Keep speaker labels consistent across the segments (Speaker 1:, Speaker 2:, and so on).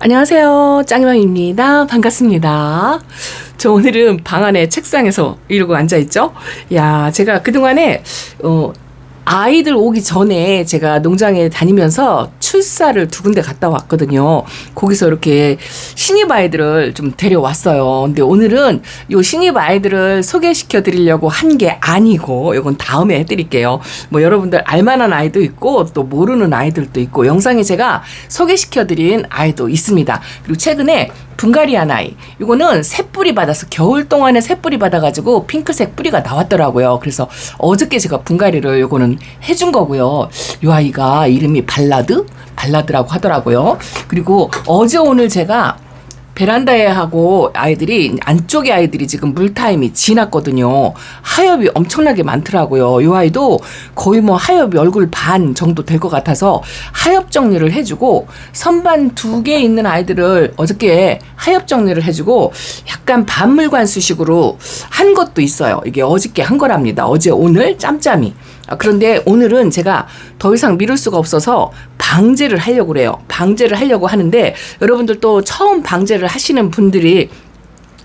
Speaker 1: 안녕하세요. 짱이맘입니다. 반갑습니다. 저 오늘은 방 안에 책상에서 이러고 앉아있죠? 야, 제가 그동안에, 아이들 오기 전에 제가 농장에 다니면서 출사를 두 군데 갔다 왔거든요. 거기서 이렇게 신입 아이들을 좀 데려왔어요. 근데 오늘은 요 신입 아이들을 소개시켜 드리려고 한 게 아니고, 이건 다음에 해드릴게요. 뭐 여러분들 알만한 아이도 있고, 또 모르는 아이들도 있고, 영상에 제가 소개시켜 드린 아이도 있습니다. 그리고 최근에 분갈이한 아이. 이거는 새뿌리 받아서 겨울 동안에 새뿌리 받아가지고 핑크색 뿌리가 나왔더라고요. 그래서 어저께 제가 분갈이를 요거는 해준 거고요. 요 아이가 이름이 발라드라고 하더라고요. 그리고 어제 오늘 제가 베란다에 하고 아이들이 안쪽에 아이들이 지금 물타임이 지났거든요. 하엽이 엄청나게 많더라고요. 이 아이도 거의 뭐 하엽이 얼굴 반 정도 될 것 같아서 하엽 정리를 해주고 선반 2개 있는 아이들을 어저께 하엽 정리를 해주고 약간 반물관 수식으로 한 것도 있어요. 이게 어저께 한 거랍니다. 어제 오늘 짬짬이. 그런데 오늘은 제가 더 이상 미룰 수가 없어서 방제를 하려고 그래요. 방제를 하려고 하는데 여러분들 또 처음 방제를 하시는 분들이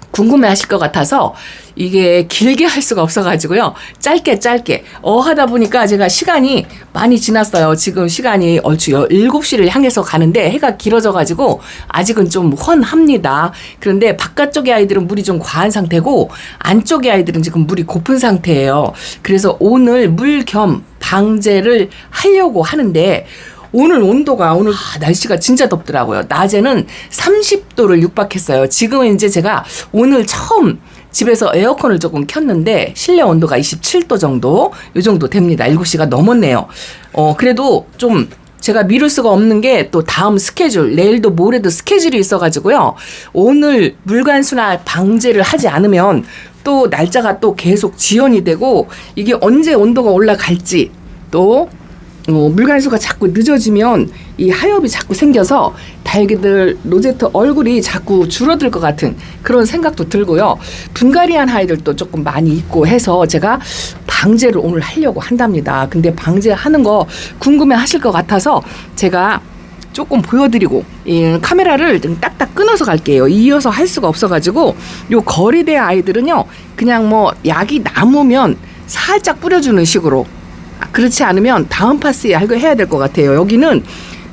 Speaker 1: 궁금해 하실 것 같아서 이게 길게 할 수가 없어가지고요. 짧게 하다 보니까 제가 시간이 많이 지났어요. 지금 시간이 얼추 7시를 향해서 가는데 해가 길어져가지고 아직은 좀 훤합니다. 그런데 바깥쪽의 아이들은 물이 좀 과한 상태고 안쪽의 아이들은 지금 물이 고픈 상태예요. 그래서 오늘 물 겸 방제를 하려고 하는데 오늘 온도가 날씨가 진짜 덥더라고요. 낮에는 30도를 육박했어요. 지금은 이제 제가 오늘 처음 집에서 에어컨을 조금 켰는데 실내 온도가 27도 정도 이 정도 됩니다. 7시가 넘었네요. 그래도 좀 제가 미룰 수가 없는 게 또 다음 스케줄, 내일도 모레도 스케줄이 있어가지고요. 오늘 물관수나 방제를 하지 않으면 또 날짜가 또 계속 지연이 되고 이게 언제 온도가 올라갈지 또 물관수가 자꾸 늦어지면 이 하엽이 자꾸 생겨서 다육이들 로제트 얼굴이 자꾸 줄어들 것 같은 그런 생각도 들고요. 분갈이한 아이들도 조금 많이 있고 해서 제가 방제를 오늘 하려고 한답니다. 근데 방제하는 거 궁금해 하실 것 같아서 제가 조금 보여드리고 이 카메라를 좀 딱딱 끊어서 갈게요. 이어서 할 수가 없어가지고 요 거리대 아이들은요 그냥 뭐 약이 남으면 살짝 뿌려주는 식으로 그렇지 않으면 다음 파스에 해야 될 것 같아요. 여기는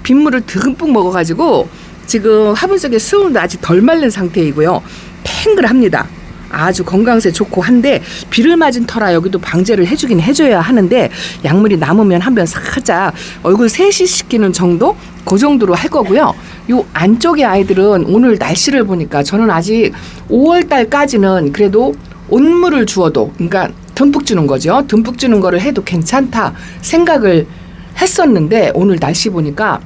Speaker 1: 빗물을 듬뿍 먹어가지고 지금 화분 속에 수분도 아직 덜 마른 상태이고요. 탱글합니다. 아주 건강세 좋고 한데 비를 맞은 터라 여기도 방제를 해주긴 해줘야 하는데 약물이 남으면 한번 살짝 얼굴 세시시키는 정도? 그 정도로 할 거고요. 요 안쪽의 아이들은 오늘 날씨를 보니까 저는 아직 5월달까지는 그래도 온물을 주어도 그러니까 듬뿍 주는 거죠. 듬뿍 주는 거를 해도 괜찮다 생각을 했었는데 오늘 날씨 보니까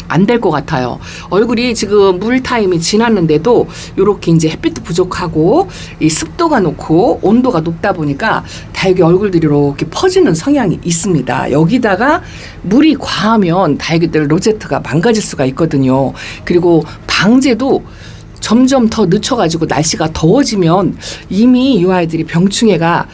Speaker 1: 안 될 것 같아요. 얼굴이 지금 물 타임이 지났는데도 요렇게 이제 햇빛도 부족하고 이 습도가 높고 온도가 높다 보니까 다육이 얼굴들이 이렇게 퍼지는 성향이 있습니다. 여기다가 물이 과하면 다육이들 로제트가 망가질 수가 있거든요. 그리고 방제도 점점 더 늦춰가지고 날씨가 더워지면 이미 이 아이들이 병충해가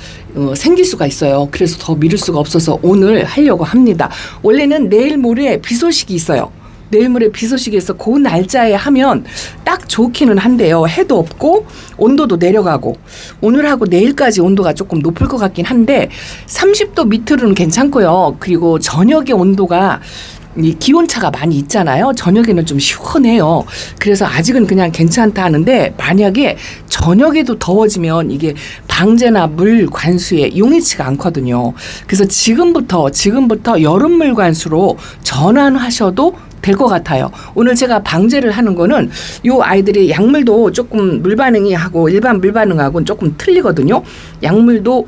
Speaker 1: 생길 수가 있어요. 그래서 더 미룰 수가 없어서 오늘 하려고 합니다. 원래는 내일 모레 비 소식이 있어요. 내일 모레 비 소식이 있어 그 날짜에 하면 딱 좋기는 한데요. 해도 없고 온도도 내려가고 오늘하고 내일까지 온도가 조금 높을 것 같긴 한데 30도 밑으로는 괜찮고요. 그리고 저녁에 온도가 이 기온차가 많이 있잖아요. 저녁에는 좀 시원해요. 그래서 아직은 그냥 괜찮다 하는데 만약에 저녁에도 더워지면 이게 방제나 물 관수에 용이치가 않거든요. 그래서 지금부터 여름물 관수로 전환하셔도 될 것 같아요. 오늘 제가 방제를 하는 거는 요 아이들이 약물도 조금 물 반응이 하고 일반 물 반응하고는 조금 틀리거든요. 약물도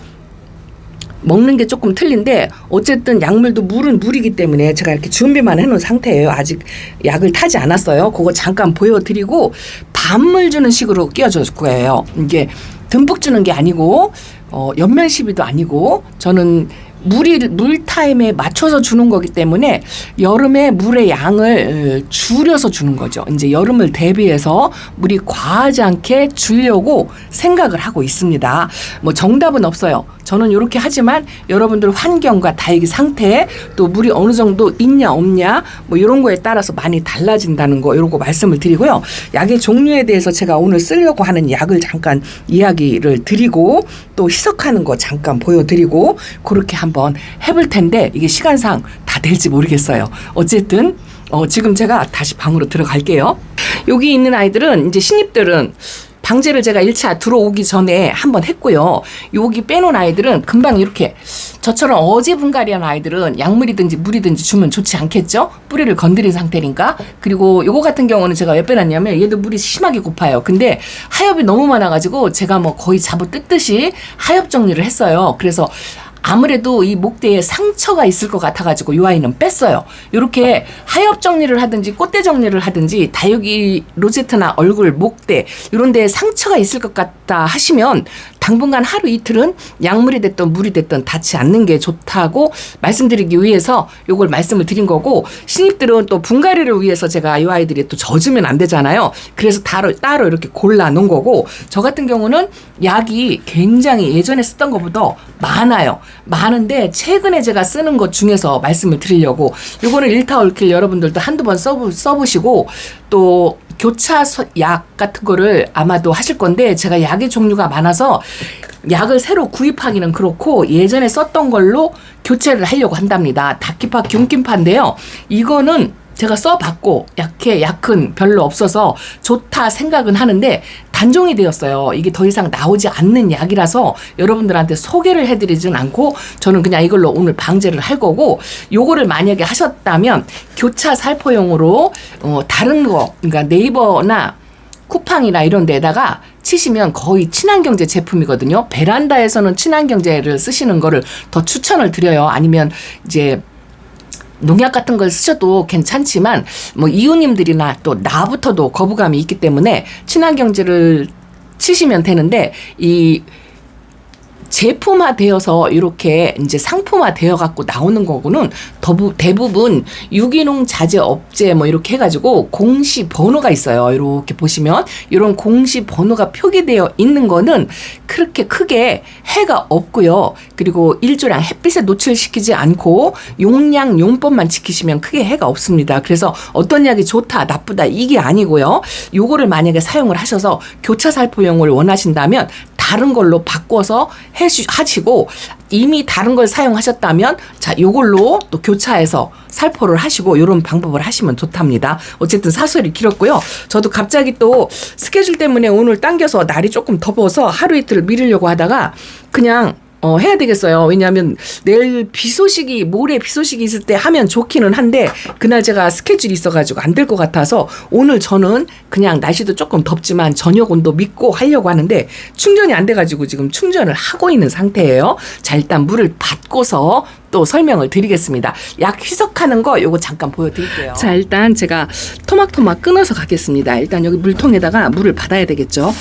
Speaker 1: 먹는 게 조금 틀린데 어쨌든 약물도 물은 물이기 때문에 제가 이렇게 준비만 해놓은 상태예요. 아직 약을 타지 않았어요. 그거 잠깐 보여드리고 반물 주는 식으로 끼워줄 거예요. 이게 듬뿍 주는 게 아니고 연면 시비도 아니고 저는 물 타임에 맞춰서 주는 거기 때문에 여름에 물의 양을 줄여서 주는 거죠. 이제 여름을 대비해서 물이 과하지 않게 주려고 생각을 하고 있습니다. 뭐 정답은 없어요. 저는 이렇게 하지만 여러분들 환경과 다육이 상태 또 물이 어느 정도 있냐 없냐 뭐 이런 거에 따라서 많이 달라진다는 거 이런 거 말씀을 드리고요. 약의 종류에 대해서 제가 오늘 쓰려고 하는 약을 잠깐 이야기를 드리고 또 희석하는 거 잠깐 보여드리고 그렇게 한번 해볼 텐데 이게 시간상 다 될지 모르겠어요. 어쨌든 지금 제가 다시 방으로 들어갈게요. 여기 있는 아이들은 이제 신입들은 방제를 제가 1차 들어오기 전에 한번 했고요. 여기 빼놓은 아이들은 금방 이렇게 저처럼 어지분갈이한 아이들은 약물이든지 물이든지 주면 좋지 않겠죠? 뿌리를 건드린 상태니까. 그리고 요거 같은 경우는 제가 왜 빼놨냐면 얘도 물이 심하게 고파요. 근데 하엽이 너무 많아가지고 제가 뭐 거의 잡아 뜯듯이 하엽 정리를 했어요. 그래서 아무래도 이 목대에 상처가 있을 것 같아가지고 이 아이는 뺐어요. 이렇게 하엽 정리를 하든지 꽃대 정리를 하든지 다육이 로제트나 얼굴, 목대 이런 데에 상처가 있을 것 같다 하시면 당분간 하루 이틀은 약물이 됐든 물이 됐든 닿지 않는 게 좋다고 말씀드리기 위해서 요걸 말씀을 드린 거고 신입들은 또 분갈이를 위해서 제가 이 아이들이 또 젖으면 안 되잖아요. 그래서 따로 이렇게 골라 놓은 거고 저 같은 경우는 약이 굉장히 예전에 쓰던 것보다 많아요. 많은데 최근에 제가 쓰는 것 중에서 말씀을 드리려고 요거는 일타올킬 여러분들도 한두 번 써보시고 또 교차 약 같은 거를 아마도 하실 건데 제가 약의 종류가 많아서 약을 새로 구입하기는 그렇고 예전에 썼던 걸로 교체를 하려고 한답니다. 다키파 균킴파인데요. 이거는 제가 써봤고 약은 별로 없어서 좋다 생각은 하는데 단종이 되었어요. 이게 더 이상 나오지 않는 약이라서 여러분들한테 소개를 해드리진 않고 저는 그냥 이걸로 오늘 방제를 할 거고 요거를 만약에 하셨다면 교차 살포용으로 다른 거 그러니까 네이버나 쿠팡이나 이런 데다가 치시면 거의 친환경제 제품이거든요. 베란다에서는 친환경제를 쓰시는 거를 더 추천을 드려요. 아니면 이제 농약 같은 걸 쓰셔도 괜찮지만 뭐 이웃님들이나 또 나부터도 거부감이 있기 때문에 친환경제를 치시면 되는데 이 제품화 되어서 이렇게 이제 상품화 되어 갖고 나오는 거고는 대부분 유기농 자재 업체 뭐 이렇게 해가지고 공시 번호가 있어요. 이렇게 보시면 이런 공시 번호가 표기되어 있는 거는 그렇게 크게 해가 없고요. 그리고 일조량 햇빛에 노출시키지 않고 용량 용법만 지키시면 크게 해가 없습니다. 그래서 어떤 약이 좋다 나쁘다 이게 아니고요. 요거를 만약에 사용을 하셔서 교차 살포용을 원하신다면 다른 걸로 바꿔서 하시고 이미 다른 걸 사용하셨다면 자 요걸로 또 교차해서 살포를 하시고 이런 방법을 하시면 좋답니다. 어쨌든 사설이 길었고요. 저도 갑자기 또 스케줄 때문에 오늘 당겨서 날이 조금 더워서 하루 이틀 미루려고 하다가 그냥 해야 되겠어요. 왜냐하면 내일 모레 비 소식이 있을 때 하면 좋기는 한데 그날 제가 스케줄이 있어가지고 안 될 것 같아서 오늘 저는 그냥 날씨도 조금 덥지만 저녁 온도 믿고 하려고 하는데 충전이 안 돼가지고 지금 충전을 하고 있는 상태예요. 자 일단 물을 받고서 또 설명을 드리겠습니다. 약 희석하는 거 요거 잠깐 보여드릴게요. 자 일단 제가 토막토막 끊어서 가겠습니다. 일단 여기 물통에다가 물을 받아야 되겠죠.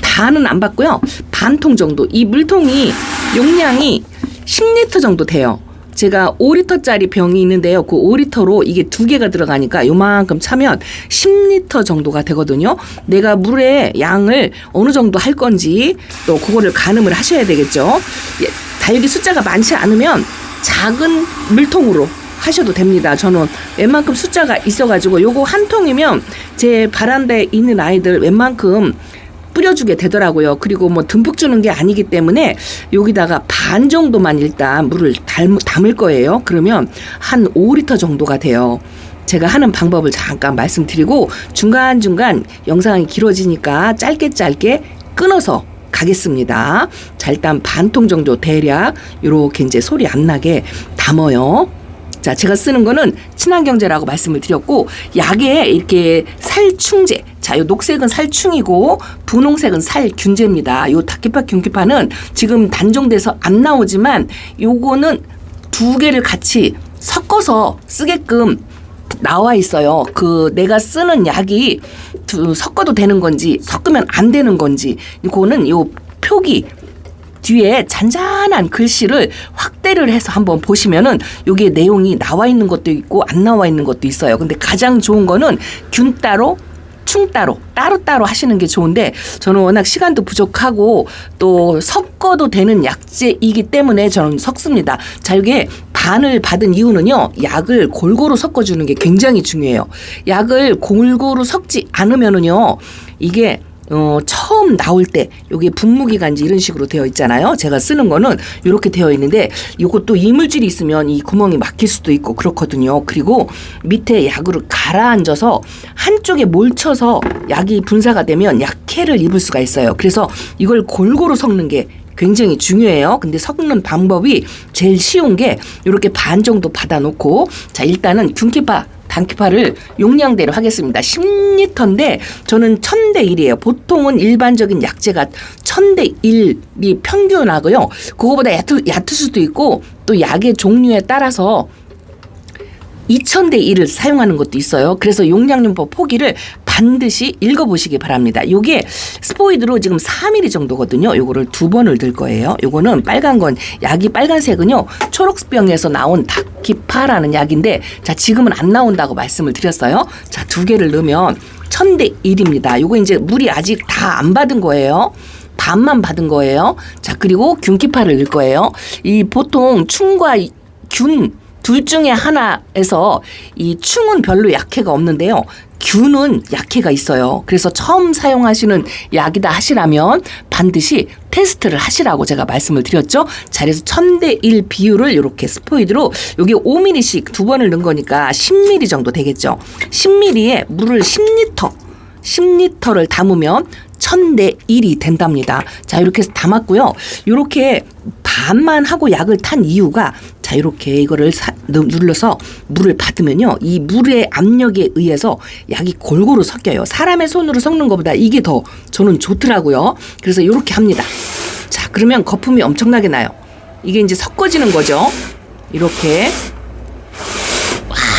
Speaker 1: 다는 안 받고요. 반 통 정도. 이 물통이 용량이 10리터 정도 돼요. 제가 5리터짜리 병이 있는데요. 그 5리터로 이게 2개가 들어가니까 요만큼 차면 10리터 정도가 되거든요. 내가 물의 양을 어느 정도 할 건지 또 그거를 가늠을 하셔야 되겠죠. 다육이 숫자가 많지 않으면 작은 물통으로 하셔도 됩니다. 저는 웬만큼 숫자가 있어가지고 요거 한 통이면 제 바란다에 있는 아이들 웬만큼 뿌려주게 되더라고요. 그리고 뭐 듬뿍 주는 게 아니기 때문에 여기다가 반 정도만 일단 물을 담을 거예요. 그러면 한 5리터 정도가 돼요. 제가 하는 방법을 잠깐 말씀드리고 중간중간 영상이 길어지니까 짧게 끊어서 가겠습니다. 자 일단 반 통 정도 대략 이렇게 이제 소리 안 나게 담아요. 자, 제가 쓰는 거는 친환경제라고 말씀을 드렸고 약에 이렇게 살충제. 자, 요 녹색은 살충이고 분홍색은 살균제입니다. 요 다키파 균키파는 지금 단종돼서 안 나오지만 요거는 2개를 같이 섞어서 쓰게끔 나와 있어요. 내가 쓰는 약이 섞어도 되는 건지 섞으면 안 되는 건지 이거는 요 표기 뒤에 잔잔한 글씨를 확대를 해서 한번 보시면은 여기에 내용이 나와 있는 것도 있고 안 나와 있는 것도 있어요. 근데 가장 좋은 거는 균 따로 충 따로 하시는 게 좋은데 저는 워낙 시간도 부족하고 또 섞어도 되는 약재이기 때문에 저는 섞습니다. 자, 이게 반을 받은 이유는요. 약을 골고루 섞어주는 게 굉장히 중요해요. 약을 골고루 섞지 않으면은요. 이게 처음 나올 때 여기 분무기간지 이런 식으로 되어 있잖아요. 제가 쓰는 거는 이렇게 되어 있는데 이것도 이물질이 있으면 이 구멍이 막힐 수도 있고 그렇거든요. 그리고 밑에 약으로 가라앉아서 한쪽에 몰쳐서 약이 분사가 되면 약해를 입을 수가 있어요. 그래서 이걸 골고루 섞는 게 굉장히 중요해요. 근데 섞는 방법이 제일 쉬운 게 이렇게 반 정도 받아놓고 자 일단은 균기파 단기파를 용량대로 하겠습니다. 10리터인데 저는 1000대 1이에요. 보통은 일반적인 약재가 1000대 1이 평균하고요. 그거보다 얕을 수도 있고 또 약의 종류에 따라서 2000대 1을 사용하는 것도 있어요. 그래서 용량용법 포기를 반드시 읽어보시기 바랍니다. 요게 스포이드로 지금 4mm 정도거든요. 요거를 2번을 들 거예요. 요거는 빨간 건 약이 빨간색은요. 초록병에서 나온 닭기파라는 약인데 자 지금은 안 나온다고 말씀을 드렸어요. 자 2개를 넣으면 1000대 1입니다. 요거 이제 물이 아직 다 안 받은 거예요. 반만 받은 거예요. 자 그리고 균기파를 넣을 거예요. 이 보통 충과 균 둘 중에 하나에서 이 충은 별로 약해가 없는데요. 균은 약해가 있어요. 그래서 처음 사용하시는 약이다 하시라면 반드시 테스트를 하시라고 제가 말씀을 드렸죠. 자, 그래서 1000대 1 비율을 이렇게 스포이드로 여기 5mm씩 2번을 넣은 거니까 10mm 정도 되겠죠. 10mm에 물을 10리터를 담으면 1000대 1이 된답니다. 자, 이렇게 해서 담았고요. 이렇게 반만 하고 약을 탄 이유가 자, 이렇게 이거를 눌러서 물을 받으면요. 이 물의 압력에 의해서 약이 골고루 섞여요. 사람의 손으로 섞는 것보다 이게 더 저는 좋더라고요. 그래서 이렇게 합니다. 자, 그러면 거품이 엄청나게 나요. 이게 이제 섞어지는 거죠. 이렇게.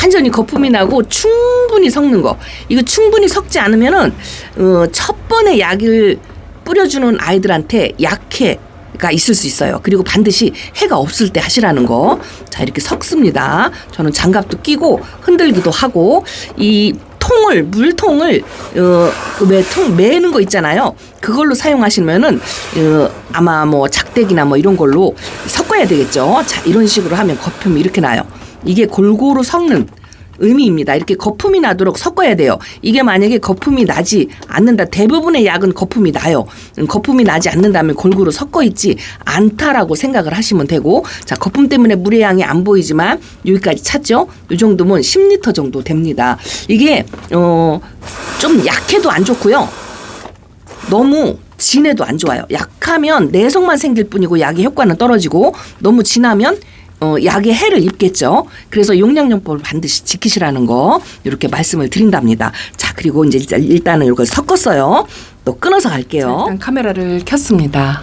Speaker 1: 완전히 거품이 나고 충분히 섞는 거. 이거 충분히 섞지 않으면은 첫 번에 약을 뿌려주는 아이들한테 약해가 있을 수 있어요. 그리고 반드시 해가 없을 때 하시라는 거. 자 이렇게 섞습니다. 저는 장갑도 끼고 흔들기도 하고 이 물통을 매는 거 있잖아요. 그걸로 사용하시면은 아마 뭐 작대기나 뭐 이런 걸로 섞어야 되겠죠. 자 이런 식으로 하면 거품이 이렇게 나요. 이게 골고루 섞는 의미입니다. 이렇게 거품이 나도록 섞어야 돼요. 이게 만약에 거품이 나지 않는다. 대부분의 약은 거품이 나요. 거품이 나지 않는다면 골고루 섞어 있지 않다라고 생각을 하시면 되고 자 거품 때문에 물의 양이 안 보이지만 여기까지 찼죠. 이 정도면 10리터 정도 됩니다. 이게 좀 약해도 안 좋고요. 너무 진해도 안 좋아요. 약하면 내성만 생길 뿐이고 약의 효과는 떨어지고 너무 진하면 약의 해를 입겠죠. 그래서 용량용법을 반드시 지키시라는 거 이렇게 말씀을 드린답니다. 자 그리고 이제 일단은 이걸 섞었어요. 또 끊어서 갈게요. 자, 일단 카메라를 켰습니다.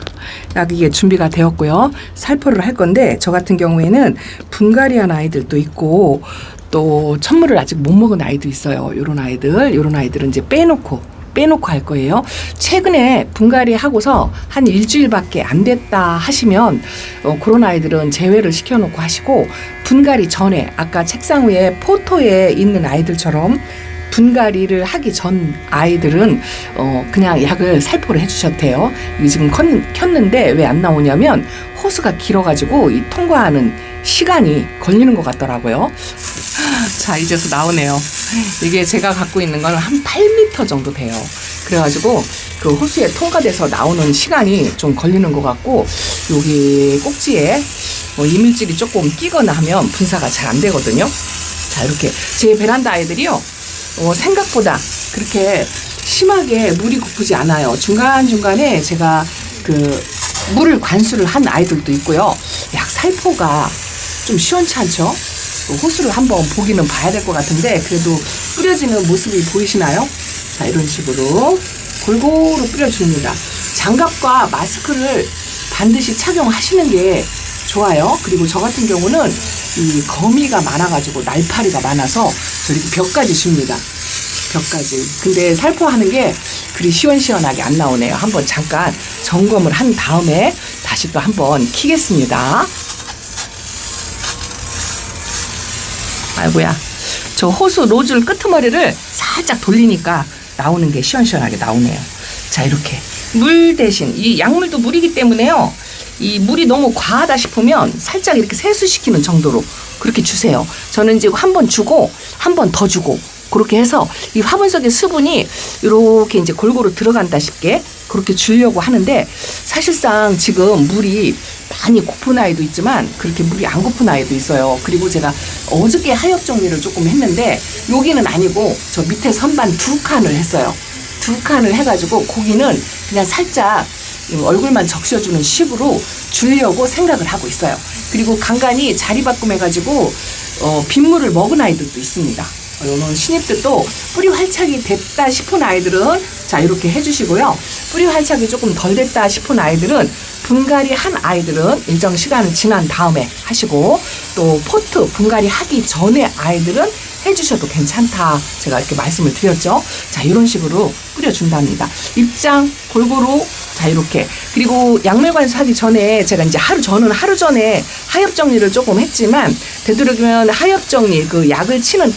Speaker 1: 약 이게 준비가 되었고요. 살포를 할 건데 저 같은 경우에는 분갈이한 아이들도 있고 또 천물을 아직 못 먹은 아이도 있어요. 요런 아이들은 이제 빼놓고 할 거예요. 최근에 분갈이 하고서 한 일주일밖에 안 됐다 하시면 그런 아이들은 제외를 시켜놓고 하시고 분갈이 전에 아까 책상 위에 포토에 있는 아이들처럼 분갈이를 하기 전 아이들은 그냥 약을 살포를 해주셔도 돼요. 이게 지금 켰는데 왜 안 나오냐면 호수가 길어가지고 이 통과하는 시간이 걸리는 것 같더라고요. 자 이제서 나오네요. 이게 제가 갖고 있는 건 한 8m 정도 돼요. 그래가지고 그 호수에 통과돼서 나오는 시간이 좀 걸리는 것 같고 여기 꼭지에 이물질이 조금 끼거나 하면 분사가 잘 안 되거든요. 자 이렇게 제 베란다 아이들이요 생각보다 그렇게 심하게 물이 고프지 않아요. 중간중간에 제가 그 물을 관수를 한 아이들도 있고요. 약 살포가 좀 시원찮죠? 호수를 한번 보기는 봐야 될 것 같은데 그래도 뿌려지는 모습이 보이시나요? 자 이런 식으로 골고루 뿌려줍니다. 장갑과 마스크를 반드시 착용하시는 게 좋아요. 그리고 저 같은 경우는 이 거미가 많아가지고 날파리가 많아서 저 이렇게 벽까지 줍니다. 벽까지. 근데 살포하는 게 그리 시원시원하게 안 나오네요. 한번 잠깐 점검을 한 다음에 다시 또 한번 키겠습니다. 아이고야. 저 호수 노즐 끄트머리를 살짝 돌리니까 나오는 게 시원시원하게 나오네요. 자, 이렇게 물 대신 이 약물도 물이기 때문에요. 이 물이 너무 과하다 싶으면 살짝 이렇게 세수시키는 정도로 그렇게 주세요. 저는 이제 한 번 주고 한 번 더 주고 그렇게 해서 이 화분 속의 수분이 이렇게 이제 골고루 들어간다 싶게 그렇게 주려고 하는데, 사실상 지금 물이 많이 고픈 아이도 있지만 그렇게 물이 안 고픈 아이도 있어요. 그리고 제가 어저께 하엽 정리를 조금 했는데 여기는 아니고 저 밑에 선반 2칸을 했어요. 2칸을 해가지고 고기는 그냥 살짝 얼굴만 적셔주는 식으로 주려고 생각을 하고 있어요. 그리고 간간히 자리 바꿈해가지고 빗물을 먹은 아이들도 있습니다. 이런 신입들도 뿌리 활착이 됐다 싶은 아이들은 자 이렇게 해주시고요. 뿌리 활착이 조금 덜 됐다 싶은 아이들은 분갈이 한 아이들은 일정 시간을 지난 다음에 하시고, 또 포트 분갈이 하기 전에 아이들은 해주셔도 괜찮다 제가 이렇게 말씀을 드렸죠. 자 이런 식으로 뿌려준답니다. 입장 골고루 자 이렇게. 그리고 약물 관수하기 전에 제가 이제 하루 전에 하엽 정리를 조금 했지만 되도록이면 하엽 정리 그 약을 치는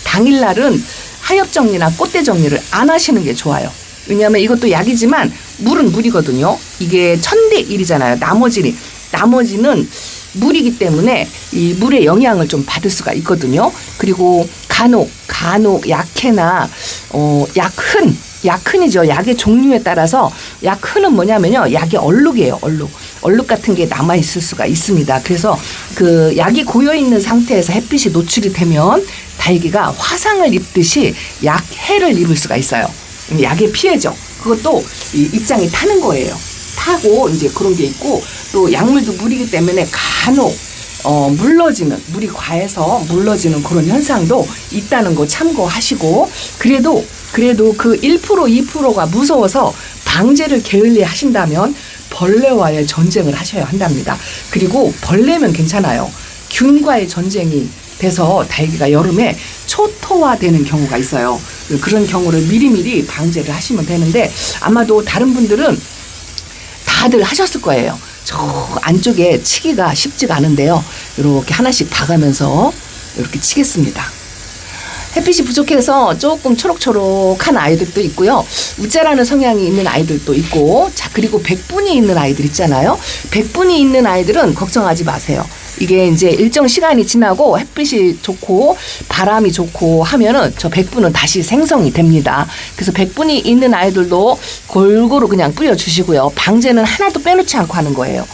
Speaker 1: 당일날은 하엽 정리나 꽃대 정리를 안 하시는 게 좋아요. 왜냐하면 이것도 약이지만 물은 물이거든요. 이게 1000대 1이잖아요. 나머지는 물이기 때문에 이 물의 영향을 좀 받을 수가 있거든요. 그리고 간혹 약해나 약흔이죠. 약의 종류에 따라서 약흔은 뭐냐면요, 약의 얼룩이에요. 얼룩 같은 게 남아 있을 수가 있습니다. 그래서 그 약이 고여 있는 상태에서 햇빛이 노출이 되면 달기가 화상을 입듯이 약해를 입을 수가 있어요. 약의 피해죠. 그것도 이 입장이 타는 거예요. 타고 이제 그런 게 있고, 또 약물도 물이기 때문에 간혹 물이 과해서 물러지는 그런 현상도 있다는 거 참고하시고, 그래도 그 1% 2%가 무서워서 방제를 게을리 하신다면 벌레와의 전쟁을 하셔야 한답니다. 그리고 벌레면 괜찮아요. 균과의 전쟁이 돼서 달기가 여름에 초토화되는 경우가 있어요. 그런 경우를 미리미리 방제를 하시면 되는데, 아마도 다른 분들은 다들 하셨을 거예요. 저 안쪽에 치기가 쉽지가 않은데요. 이렇게 하나씩 봐가면서 이렇게 치겠습니다. 햇빛이 부족해서 조금 초록초록한 아이들도 있고요. 우짜라는 성향이 있는 아이들도 있고, 자 그리고 백분이 있는 아이들 있잖아요. 백분이 있는 아이들은 걱정하지 마세요. 이게 이제 일정 시간이 지나고 햇빛이 좋고 바람이 좋고 하면은 저 백분은 다시 생성이 됩니다. 그래서 백분이 있는 아이들도 골고루 그냥 뿌려주시고요. 방제는 하나도 빼놓지 않고 하는 거예요.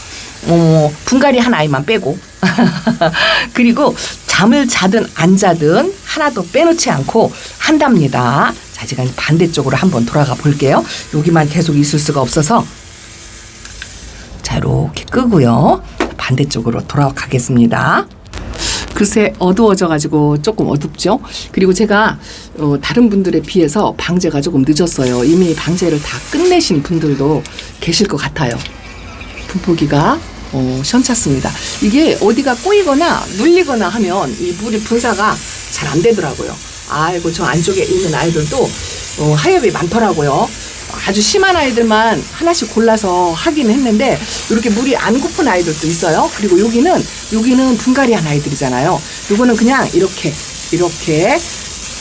Speaker 1: 분갈이 한 아이만 빼고 그리고 잠을 자든 안 자든 하나도 빼놓지 않고 한답니다. 자, 제가 반대쪽으로 한번 돌아가 볼게요. 여기만 계속 있을 수가 없어서 자 이렇게 끄고요. 반대쪽으로 돌아가겠습니다. 글쎄 어두워져가지고 조금 어둡죠. 그리고 제가 다른 분들에 비해서 방제가 조금 늦었어요. 이미 방제를 다 끝내신 분들도 계실 것 같아요. 분포기가 시원찮습니다. 이게 어디가 꼬이거나 눌리거나 하면 이 물이 분사가 잘 안 되더라고요. 아이고 저 안쪽에 있는 아이들도 하엽이 많더라고요. 아주 심한 아이들만 하나씩 골라서 하긴 했는데 이렇게 물이 안 고픈 아이들도 있어요. 그리고 여기는 분갈이한 아이들이잖아요. 요거는 그냥 이렇게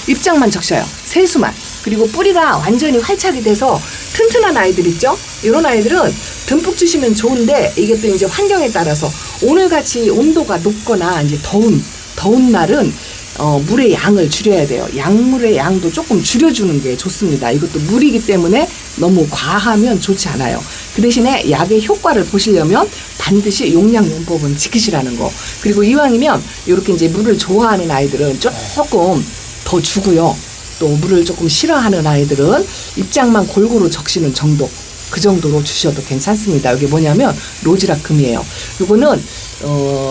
Speaker 1: 입장만 적셔요. 세수만. 그리고 뿌리가 완전히 활착이 돼서 튼튼한 아이들 있죠? 이런 아이들은 듬뿍 주시면 좋은데, 이게 또 이제 환경에 따라서 오늘같이 온도가 높거나 이제 더운 날은 물의 양을 줄여야 돼요. 약물의 양도 조금 줄여주는 게 좋습니다. 이것도 물이기 때문에 너무 과하면 좋지 않아요. 그 대신에 약의 효과를 보시려면 반드시 용량용법은 지키시라는 거. 그리고 이왕이면 이렇게 이제 물을 좋아하는 아이들은 조금 더 주고요. 또 물을 조금 싫어하는 아이들은 입장만 골고루 적시는 정도, 그 정도로 주셔도 괜찮습니다. 이게 뭐냐면 로즈라큼이에요. 이거는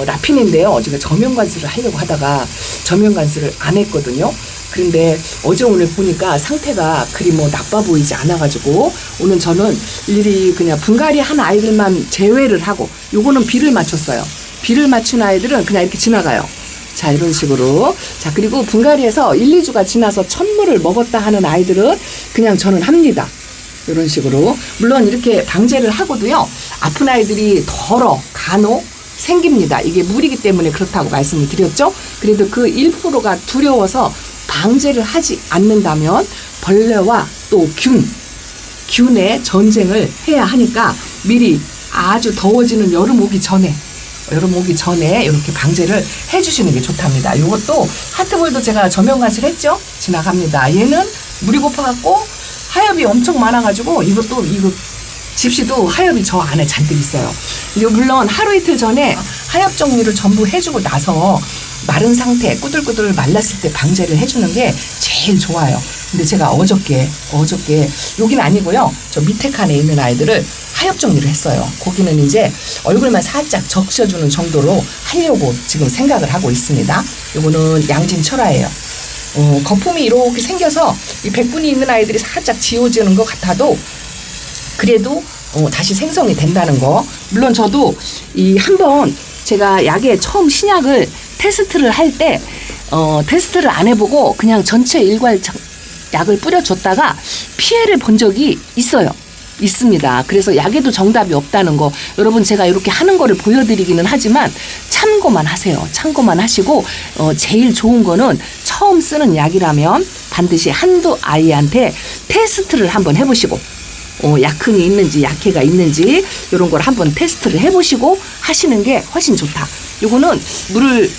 Speaker 1: 라핀인데요. 제가 저면관수를 하려고 하다가 저면관수를 안 했거든요. 그런데 어제 오늘 보니까 상태가 그리 뭐 나빠 보이지 않아가지고 오늘 저는 일일이 그냥 분갈이 한 아이들만 제외를 하고, 요거는 비를 맞췄어요. 비를 맞춘 아이들은 그냥 이렇게 지나가요. 자, 이런 식으로. 자, 그리고 분갈이에서 1, 2주가 지나서 천물을 먹었다 하는 아이들은 그냥 저는 합니다. 이런 식으로. 물론 이렇게 방제를 하고도요, 아픈 아이들이 덜어 간혹 생깁니다. 이게 물이기 때문에 그렇다고 말씀을 드렸죠. 그래도 그 1%가 두려워서 방제를 하지 않는다면 벌레와 또 균의 전쟁을 해야 하니까 미리 아주 더워지는 여름 오기 전에 이렇게 방제를 해주시는 게 좋답니다. 이것도 하트볼도 제가 저면갓을 했죠. 지나갑니다. 얘는 물이 고파갖고 하엽이 엄청 많아가지고 이거 집시도 하엽이 저 안에 잔뜩 있어요. 물론 하루 이틀 전에 하엽 정리를 전부 해주고 나서 마른 상태 꾸들꾸들 말랐을 때 방제를 해주는 게 제일 좋아요. 근데 제가 어저께 여기는 아니고요, 저 밑에 칸에 있는 아이들을 하엽 정리를 했어요. 거기는 이제 얼굴만 살짝 적셔주는 정도로 하려고 지금 생각을 하고 있습니다. 요거는 양진철화예요. 거품이 이렇게 생겨서 이 백분이 있는 아이들이 살짝 지워지는 것 같아도 그래도 다시 생성이 된다는 거. 물론 저도 한번 제가 약에 처음 신약을 테스트를 할 때 테스트를 안 해보고 그냥 전체 일괄 약을 뿌려줬다가 피해를 본 적이 있습니다. 그래서 약에도 정답이 없다는 거. 여러분, 제가 이렇게 하는 거를 보여드리기는 하지만 참고만 하세요. 참고만 하시고 제일 좋은 거는 처음 쓰는 약이라면 반드시 한두 아이한테 테스트를 한번 해보시고 약흥이 있는지 약해가 있는지 이런 걸 한번 테스트를 해보시고 하시는 게 훨씬 좋다. 요거는 물을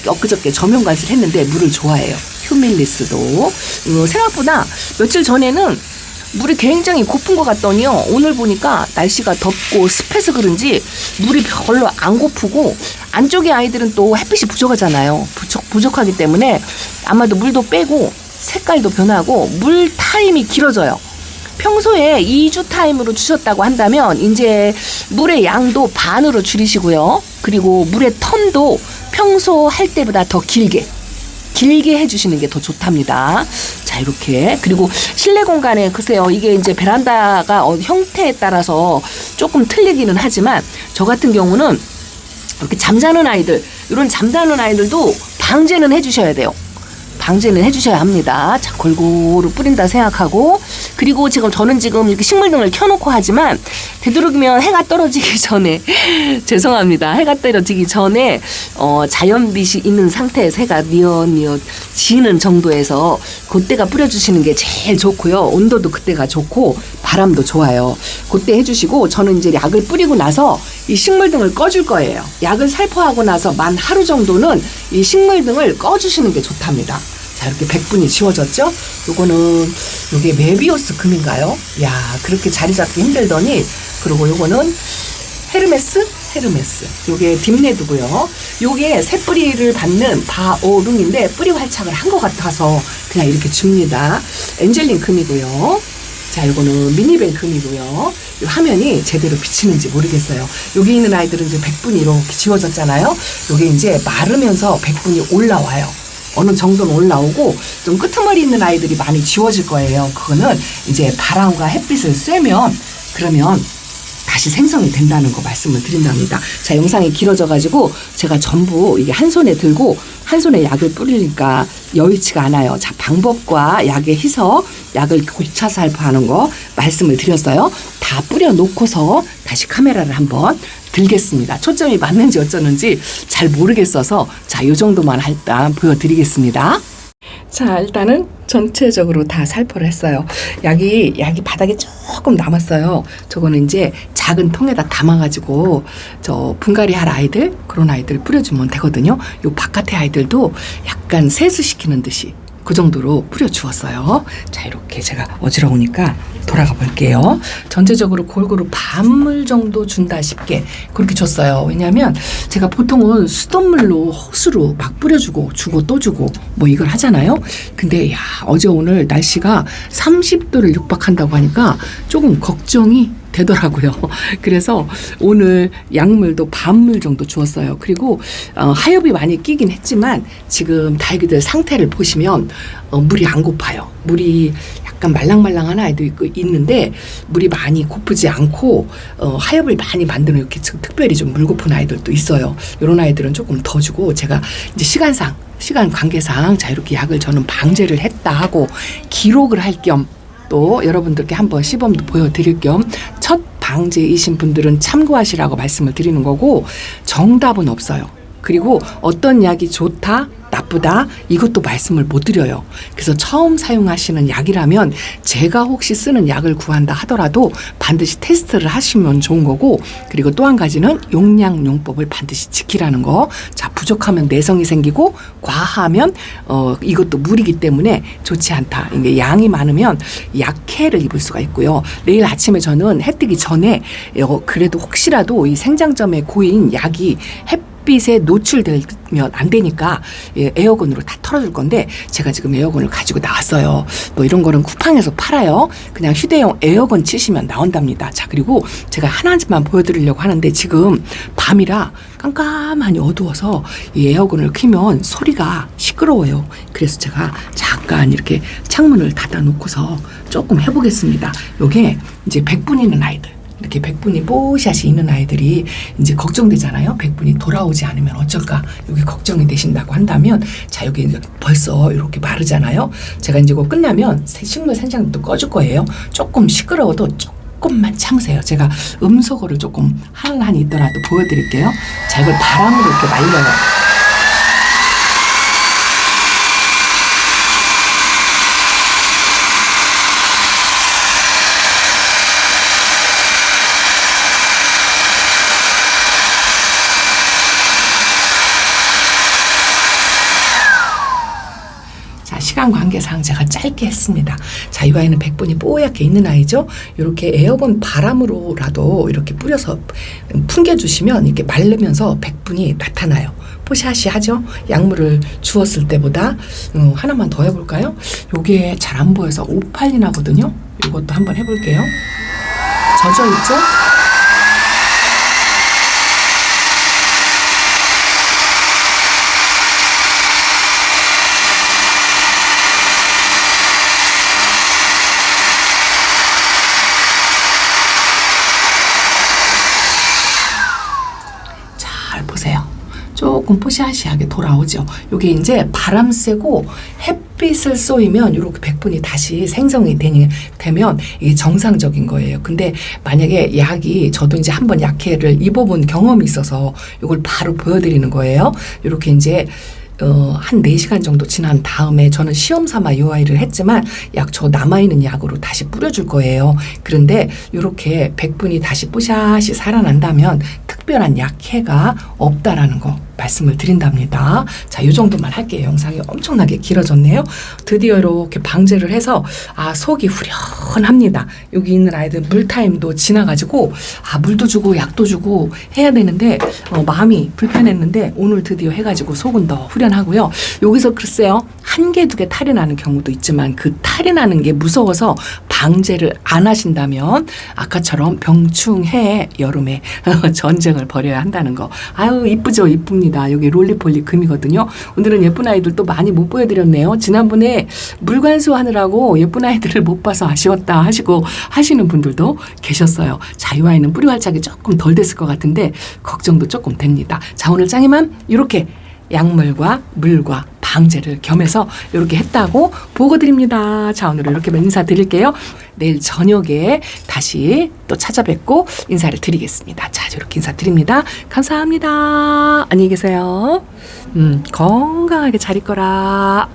Speaker 1: 엊그저께 저면갓을 했는데 물을 좋아해요. 휴밀리스도 생각보다 며칠 전에는 물이 굉장히 고픈 것 같더니요, 오늘 보니까 날씨가 덥고 습해서 그런지 물이 별로 안 고프고, 안쪽에 아이들은 또 햇빛이 부족하잖아요. 부족하기 때문에 아마도 물도 빼고 색깔도 변하고 물 타임이 길어져요. 평소에 2주 타임으로 주셨다고 한다면 이제 물의 양도 반으로 줄이시고요. 그리고 물의 텀도 평소 할 때보다 더 길게 해주시는 게 더 좋답니다. 자, 이렇게. 그리고 실내 공간에 글쎄요, 이게 이제 베란다가 형태에 따라서 조금 틀리기는 하지만 저 같은 경우는 이렇게 잠자는 아이들, 이런 잠자는 아이들도 방제는 해주셔야 돼요. 방제는 해주셔야 합니다. 자, 골고루 뿌린다 생각하고, 그리고 저는 지금 이렇게 식물등을 켜놓고 하지만 되도록이면 해가 떨어지기 전에 죄송합니다. 해가 떨어지기 전에 자연빛이 있는 상태에서 해가 뉘엿뉘엿 지는 정도에서 그때가 뿌려주시는 게 제일 좋고요. 온도도 그때가 좋고 바람도 좋아요. 그때 해주시고, 저는 이제 약을 뿌리고 나서 이 식물등을 꺼줄 거예요. 약을 살포하고 나서 만 하루 정도는 이 식물등을 꺼주시는 게 좋답니다. 자, 이렇게 백분이 지워졌죠? 요게 메비우스 금인가요? 야, 그렇게 자리 잡기 힘들더니. 그리고 요거는 헤르메스. 요게 딥레드고요. 요게 새뿌리를 받는 바오룽인데 뿌리 활착을 한 것 같아서 그냥 이렇게 줍니다. 엔젤린 금이고요. 자, 요거는 미니벤 금이고요. 요 화면이 제대로 비치는지 모르겠어요. 여기 있는 아이들은 이제 백분이 이렇게 지워졌잖아요. 요게 이제 마르면서 백분이 올라와요. 어느 정도는 올라오고 좀 끄트머리 있는 아이들이 많이 지워질 거예요. 그거는 이제 바람과 햇빛을 쐬면 그러면 다시 생성이 된다는 거 말씀을 드린답니다. 자, 영상이 길어져가지고 제가 전부 이게 한 손에 들고 한 손에 약을 뿌리니까 여의치가 않아요. 자, 방법과 약의 희석, 약을 고차 살포하는 거 말씀을 드렸어요. 다 뿌려놓고서 다시 카메라를 한번 들겠습니다. 초점이 맞는지 어쩌는지 잘 모르겠어서 자, 요 정도만 일단 보여드리겠습니다. 자, 일단은 전체적으로 다 살포를 했어요. 약이 바닥에 조금 남았어요. 저거는 이제 작은 통에다 담아가지고 저 분갈이 할 아이들, 그런 아이들 뿌려주면 되거든요. 요 바깥에 아이들도 약간 세수시키는 듯이 그 정도로 뿌려주었어요. 자, 이렇게 제가 어지러우니까 돌아가 볼게요. 전체적으로 골고루 반물 정도 준다 싶게 그렇게 줬어요. 왜냐하면 제가 보통은 수돗물로 호스로 막 뿌려주고 주고 또 주고 뭐 이걸 하잖아요. 근데 어제 오늘 날씨가 30도를 육박한다고 하니까 조금 걱정이 되더라고요. 그래서 오늘 약물도 반물 정도 주었어요. 그리고 하엽이 많이 끼긴 했지만 지금 다육이들 상태를 보시면 물이 안 고파요. 물이 약간 말랑말랑한 아이도 있는데 물이 많이 고프지 않고 하엽을 많이 만드는 이렇게 특별히 좀 물 고픈 아이들도 있어요. 이런 아이들은 조금 더 주고 제가 이제 시간 관계상 자 이렇게 약을 저는 방제를 했다 하고 기록을 할 겸 또 여러분들께 한번 시범도 보여드릴 겸 첫 방제이신 분들은 참고하시라고 말씀을 드리는 거고 정답은 없어요. 그리고 어떤 약이 좋다 나쁘다 이것도 말씀을 못 드려요. 그래서 처음 사용하시는 약이라면 제가 혹시 쓰는 약을 구한다 하더라도 반드시 테스트를 하시면 좋은 거고 그리고 또 한 가지는 용량용법을 반드시 지키라는 거. 자 부족하면 내성이 생기고 과하면 이것도 물이기 때문에 좋지 않다. 이게 양이 많으면 약해를 입을 수가 있고요. 내일 아침에 저는 해 뜨기 전에 그래도 혹시라도 이 생장점에 고인 약이 햇빛에 노출되면 안 되니까 에어건으로 다 털어줄 건데 제가 지금 에어건을 가지고 나왔어요. 뭐 이런 거는 쿠팡에서 팔아요. 그냥 휴대용 에어건 치시면 나온답니다. 자 그리고 제가 하나만 보여드리려고 하는데 지금 밤이라 깜깜하니 어두워서 이 에어건을 켜면 소리가 시끄러워요. 그래서 제가 잠깐 이렇게 창문을 닫아놓고서 조금 해보겠습니다. 요게 이제 백분 있는 아이들 이렇게 백분이 뽀샤시 있는 아이들이 이제 걱정되잖아요. 백분이 돌아오지 않으면 어쩔까? 여기 걱정이 되신다고 한다면 자 여기 이제 벌써 이렇게 마르잖아요. 제가 이제 그거 끝나면 식물 생장도 꺼줄 거예요. 조금 시끄러워도 조금만 참으세요. 제가 음소거를 조금 하는 한이 있더라도 보여드릴게요. 자 이걸 바람으로 이렇게 말려요. 시간 관계상 제가 짧게 했습니다. 자, 이 아이는 백분이 뽀얗게 있는 아이죠. 이렇게 에어건 바람으로라도 이렇게 뿌려서 풍겨주시면 이렇게 마르면서 백분이 나타나요. 포샤시하죠? 약물을 주었을 때보다. 하나만 더 해볼까요? 요게 잘 안 보여서 오팔린하거든요. 이것도 한번 해볼게요. 젖어있죠? 보세요. 조금 포샤시하게 돌아오죠. 이게 이제 바람 쐬고 햇빛을 쏘이면 이렇게 백분이 다시 생성이 되면 이게 정상적인 거예요. 근데 만약에 약이 저도 이제 한번 약해를 입어본 경험이 있어서 이걸 바로 보여드리는 거예요. 이렇게 이제 한 4시간 정도 지난 다음에 저는 시험 삼아 이 아이를 했지만 약 저 남아있는 약으로 다시 뿌려줄 거예요. 그런데 이렇게 백분이 다시 뽀샤시 살아난다면 특별한 약해가 없다라는 거 말씀을 드린답니다. 자, 이 정도만 할게요. 영상이 엄청나게 길어졌네요. 드디어 이렇게 방제를 해서 속이 후련합니다. 여기 있는 아이들 물타임도 지나가지고 물도 주고 약도 주고 해야 되는데 마음이 불편했는데 오늘 드디어 해가지고 속은 더 후련하고요. 여기서 글쎄요. 1개, 2개 탈이 나는 경우도 있지만 그 탈이 나는 게 무서워서 방제를 안 하신다면 아까처럼 병충해 여름에 전쟁을 벌여야 한다는 거. 아유 이쁘죠? 이쁩니다. 여기 롤리폴리 금이거든요. 오늘은 예쁜 아이들 또 많이 못 보여드렸네요. 지난번에 물관수 하느라고 예쁜 아이들을 못 봐서 아쉬웠다 하시고 하시는 분들도 계셨어요. 자, 이 아이는 뿌리 활착이 조금 덜 됐을 것 같은데 걱정도 조금 됩니다. 자, 오늘 짱이맘 이렇게 약물과 물과 방제를 겸해서 이렇게 했다고 보고 드립니다. 자, 오늘은 이렇게 인사드릴게요. 내일 저녁에 다시 또 찾아뵙고 인사를 드리겠습니다. 자, 이렇게 인사드립니다. 감사합니다. 안녕히 계세요. 건강하게 잘 있거라.